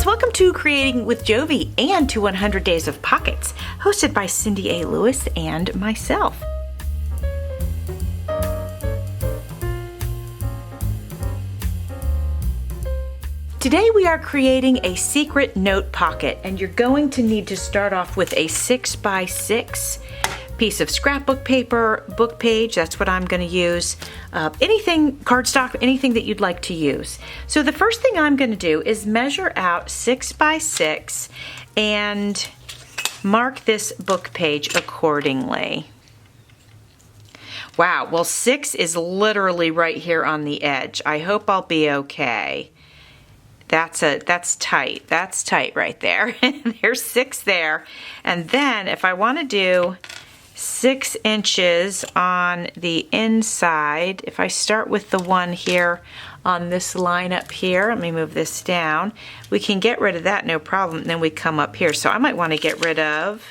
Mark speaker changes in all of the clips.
Speaker 1: friends, welcome to Creating with Jovi and to 100 Days of Pockets, hosted by Cindy A. Lewis and myself. Today we are creating a secret note pocket, and you're going to need to start off with a 6x6 piece of scrapbook paper, book page, that's what I'm going to use, anything, cardstock, anything that you'd like to use. So the first thing I'm going to do is measure out 6x6 and mark this book page accordingly. Wow, well 6 is literally right here on the edge. I hope I'll be okay. That's tight. That's tight right there. There's 6 there. And then if I want to do 6 inches on the inside, if I start with the one here on this line up here, let me move this down, we can get rid of that no problem, and then we come up here. So I might want to get rid of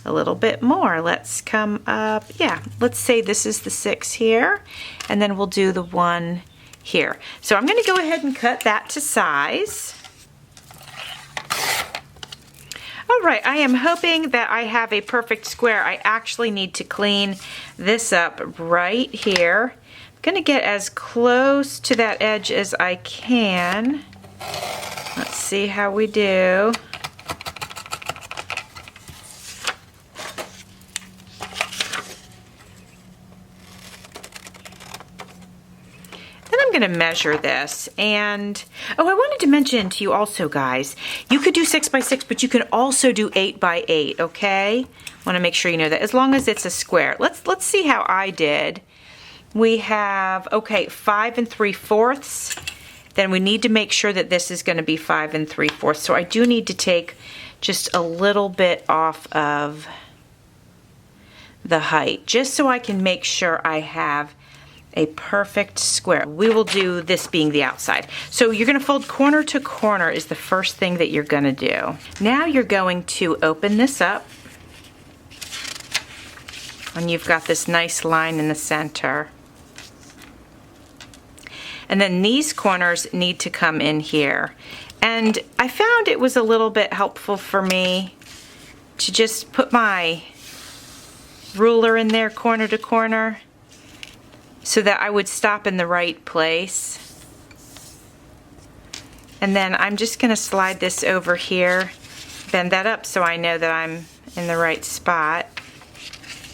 Speaker 1: a little bit more. Let's come up, yeah, let's say this is the 6 here, and then we'll do the one here. So I'm going to go ahead and cut that to size. All right, I am hoping that I have a perfect square. I actually need to clean this up right here. I'm going to get as close to that edge as I can. Let's see how we do. I'm going to measure this, and oh, I wanted to mention to you also, guys, you could do 6x6, but you can also do 8x8. Okay, want to make sure you know that, as long as it's a square. Let's see how I did. We have 5 3/4. Then we need to make sure that this is going to be 5 3/4. So I do need to take just a little bit off of the height, just so I can make sure I have a perfect square. We will do this being the outside. So you're going to fold corner to corner is the first thing that you're going to do. Now you're going to open this up, and you've got this nice line in the center. And then these corners need to come in here. And I found it was a little bit helpful for me to just put my ruler in there corner to corner, so that I would stop in the right place. And then I'm just going to slide this over here, bend that up so I know that I'm in the right spot,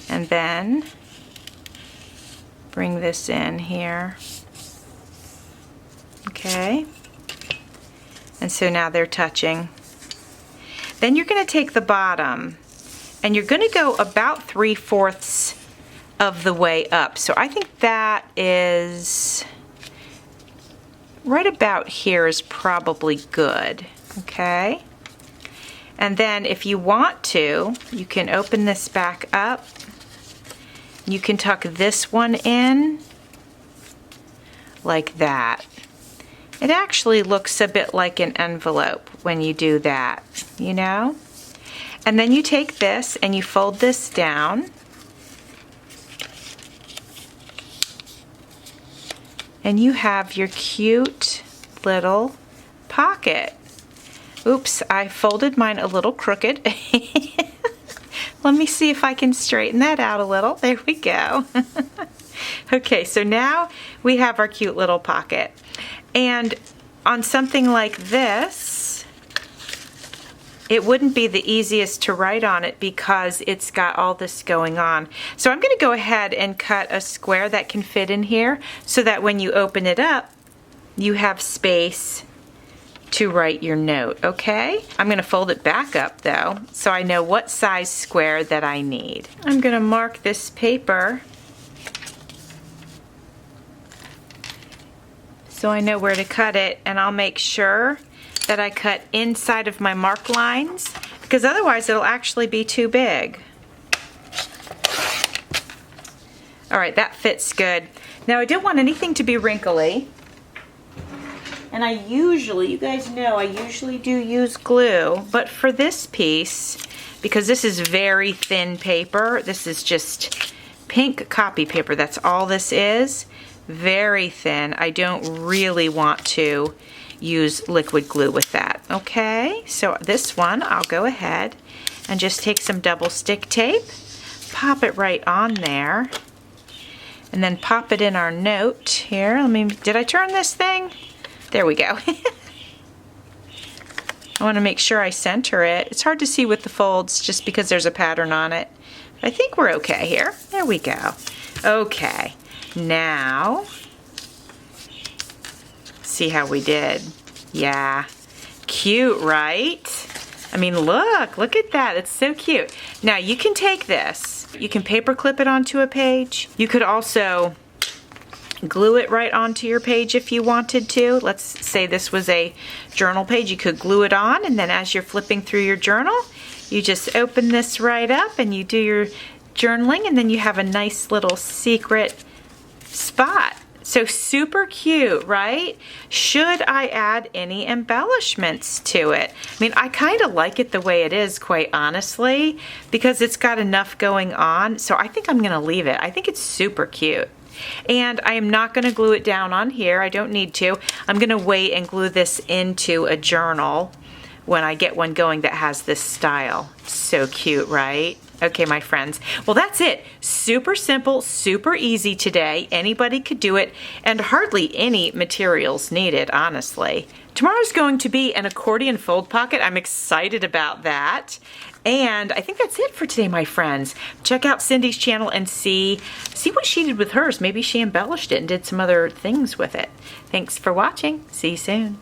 Speaker 1: and then bring this in here. Okay, and so now they're touching. Then you're going to take the bottom, and you're going to go about 3/4 of the way up. So I think that is right about here is probably good. Okay, and then if you want to, you can open this back up. You can tuck this one in like that. It actually looks a bit like an envelope when you do that, you know? And then you take this and you fold this down. And you have your cute little pocket. Oops, I folded mine a little crooked. Let me see if I can straighten that out a little. There we go. Okay, so now we have our cute little pocket. And on something like this, it wouldn't be the easiest to write on it because it's got all this going on. So I'm going to go ahead and cut a square that can fit in here so that when you open it up, you have space to write your note, okay? I'm going to fold it back up though, so I know what size square that I need. I'm going to mark this paper so I know where to cut it, and I'll make sure that I cut inside of my mark lines, because otherwise it'll actually be too big. All right, that fits good. Now I don't want anything to be wrinkly, and I usually, you guys know, I usually do use glue, but for this piece, because this is very thin paper, this is just pink copy paper, that's all this is, very thin. I don't really want to use liquid glue with that. Okay, so this one, I'll go ahead and just take some double stick tape, pop it right on there, and then pop it in our note here. Did I turn this thing? There we go. I want to make sure I center it. It's hard to see with the folds just because there's a pattern on it. I think we're okay here. There we go. Okay, now, see how we did. Yeah, cute, right? I mean, look at that. It's so cute. Now you can take this, you can paper clip it onto a page. You could also glue it right onto your page if you wanted to. Let's say this was a journal page. You could glue it on, and then as you're flipping through your journal, you just open this right up and you do your journaling, and then you have a nice little secret spot. So super cute, right? Should I add any embellishments to it? I mean, I kind of like it the way it is, quite honestly, because it's got enough going on. So I think I'm gonna leave it. I think it's super cute. And I am not gonna glue it down on here. I don't need to. I'm gonna wait and glue this into a journal when I get one going that has this style. So cute, right? Okay, my friends. Well, that's it. Super simple, super easy today. Anybody could do it, and hardly any materials needed, honestly. Tomorrow's going to be an accordion fold pocket. I'm excited about that. And I think that's it for today, my friends. Check out Cindy's channel and see what she did with hers. Maybe she embellished it and did some other things with it. Thanks for watching. See you soon.